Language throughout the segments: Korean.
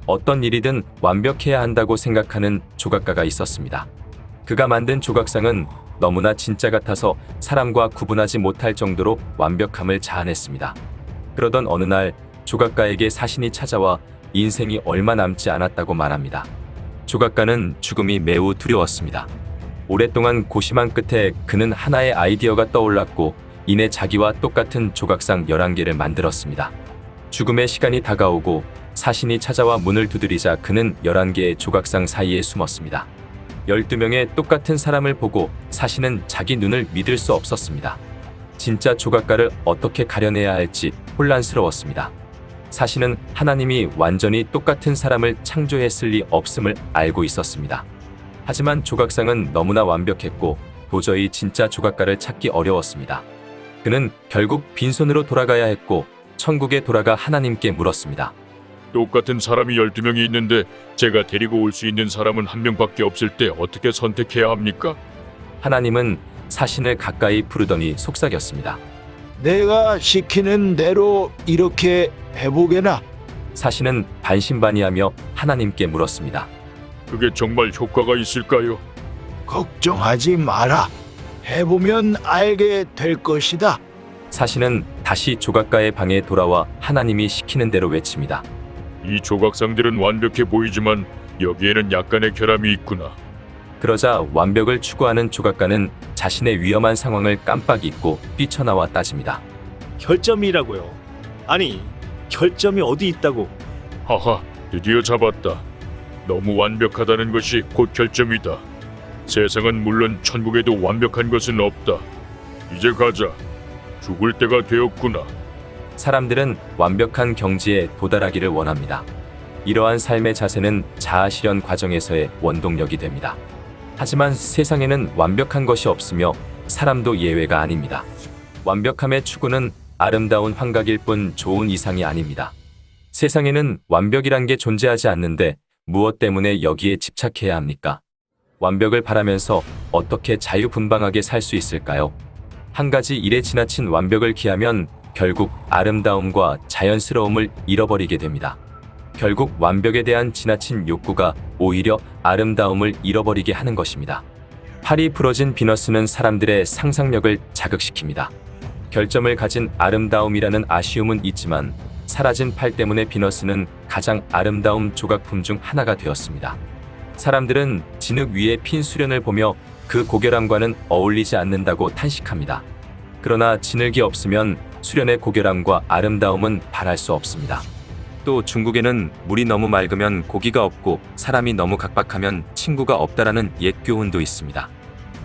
어떤 일이든 완벽해야 한다고 생각하는 조각가가 있었습니다. 그가 만든 조각상은 너무나 진짜 같아서 사람과 구분하지 못할 정도로 완벽함을 자아냈습니다. 그러던 어느 날 조각가에게 사신이 찾아와 인생이 얼마 남지 않았다고 말합니다. 조각가는 죽음이 매우 두려웠습니다. 오랫동안 고심한 끝에 그는 하나의 아이디어가 떠올랐고 이내 자기와 똑같은 조각상 11개를 만들었습니다. 죽음의 시간이 다가오고 사신이 찾아와 문을 두드리자 그는 11개의 조각상 사이에 숨었습니다. 12명의 똑같은 사람을 보고 사신은 자기 눈을 믿을 수 없었습니다. 진짜 조각가를 어떻게 가려내야 할지 혼란스러웠습니다. 사신은 하나님이 완전히 똑같은 사람을 창조했을 리 없음을 알고 있었습니다. 하지만 조각상은 너무나 완벽했고 도저히 진짜 조각가를 찾기 어려웠습니다. 그는 결국 빈손으로 돌아가야 했고 천국에 돌아가 하나님께 물었습니다. 똑같은 사람이 12명이 있는데 제가 데리고 올 수 있는 사람은 한 명밖에 없을 때 어떻게 선택해야 합니까? 하나님은 사신을 가까이 부르더니 속삭였습니다. 내가 시키는 대로 이렇게 해보게나. 사신은 반신반의하며 하나님께 물었습니다. 그게 정말 효과가 있을까요? 걱정하지 마라. 해보면 알게 될 것이다. 사신은 다시 조각가의 방에 돌아와 하나님이 시키는 대로 외칩니다. 이 조각상들은 완벽해 보이지만 여기에는 약간의 결함이 있구나. 그러자 완벽을 추구하는 조각가는 자신의 위험한 상황을 깜빡 잊고 뛰쳐나와 따집니다. 결점이라고요. 아니, 결점이 어디 있다고? 하하, 드디어 잡았다. 너무 완벽하다는 것이 곧 결점이다. 세상은 물론 천국에도 완벽한 것은 없다. 이제 가자. 죽을 때가 되었구나. 사람들은 완벽한 경지에 도달하기를 원합니다. 이러한 삶의 자세는 자아 실현 과정에서의 원동력이 됩니다. 하지만 세상에는 완벽한 것이 없으며 사람도 예외가 아닙니다. 완벽함의 추구는 아름다운 환각일 뿐 좋은 이상이 아닙니다. 세상에는 완벽이란 게 존재하지 않는데 무엇 때문에 여기에 집착해야 합니까? 완벽을 바라면서 어떻게 자유분방하게 살 수 있을까요? 한 가지 일에 지나친 완벽을 기하면 결국 아름다움과 자연스러움을 잃어버리게 됩니다. 결국 완벽에 대한 지나친 욕구가 오히려 아름다움을 잃어버리게 하는 것입니다. 팔이 부러진 비너스는 사람들의 상상력을 자극시킵니다. 결점을 가진 아름다움이라는 아쉬움은 있지만 사라진 팔 때문에 비너스는 가장 아름다운 조각품 중 하나가 되었습니다. 사람들은 진흙 위에 핀 수련을 보며 그 고결함과는 어울리지 않는다고 탄식합니다. 그러나 진흙이 없으면 수련의 고결함과 아름다움은 발할 수 없습니다. 또 중국에는 물이 너무 맑으면 고기가 없고 사람이 너무 각박하면 친구가 없다라는 옛 교훈도 있습니다.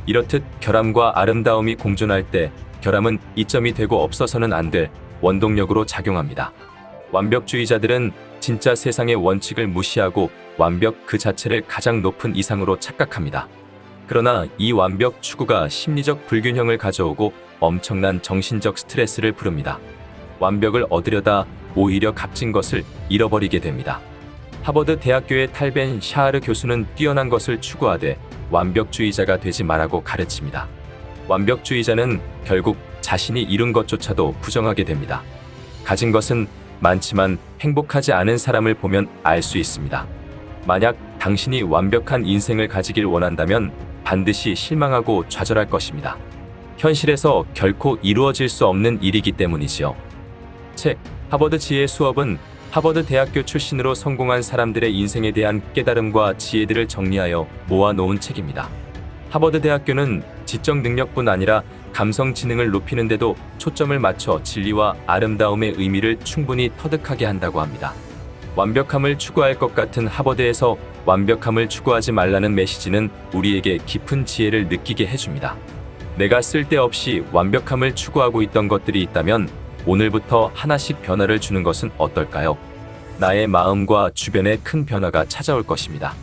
이렇듯 결함과 아름다움이 공존할 때 결함은 이점이 되고 없어서는 안 될 원동력으로 작용합니다. 완벽주의자들은 진짜 세상의 원칙을 무시하고 완벽 그 자체를 가장 높은 이상으로 착각합니다. 그러나 이 완벽 추구가 심리적 불균형을 가져오고 엄청난 정신적 스트레스를 부릅니다. 완벽을 얻으려다 오히려 값진 것을 잃어버리게 됩니다. 하버드 대학교의 탈벤 샤르 교수는 뛰어난 것을 추구하되 완벽주의자가 되지 말라고 가르칩니다. 완벽주의자는 결국 자신이 이룬 것조차도 부정하게 됩니다. 가진 것은 많지만 행복하지 않은 사람을 보면 알 수 있습니다. 만약 당신이 완벽한 인생을 가지길 원한다면 반드시 실망하고 좌절할 것입니다. 현실에서 결코 이루어질 수 없는 일이기 때문이지요. 책 하버드 지혜 수업은 하버드 대학교 출신으로 성공한 사람들의 인생에 대한 깨달음과 지혜들을 정리하여 모아놓은 책입니다. 하버드 대학교는 지적 능력뿐 아니라 감성 지능을 높이는 데도 초점을 맞춰 진리와 아름다움의 의미를 충분히 터득하게 한다고 합니다. 완벽함을 추구할 것 같은 하버드에서 완벽함을 추구하지 말라는 메시지는 우리에게 깊은 지혜를 느끼게 해줍니다. 내가 쓸데없이 완벽함을 추구하고 있던 것들이 있다면 오늘부터 하나씩 변화를 주는 것은 어떨까요? 나의 마음과 주변에 큰 변화가 찾아올 것입니다.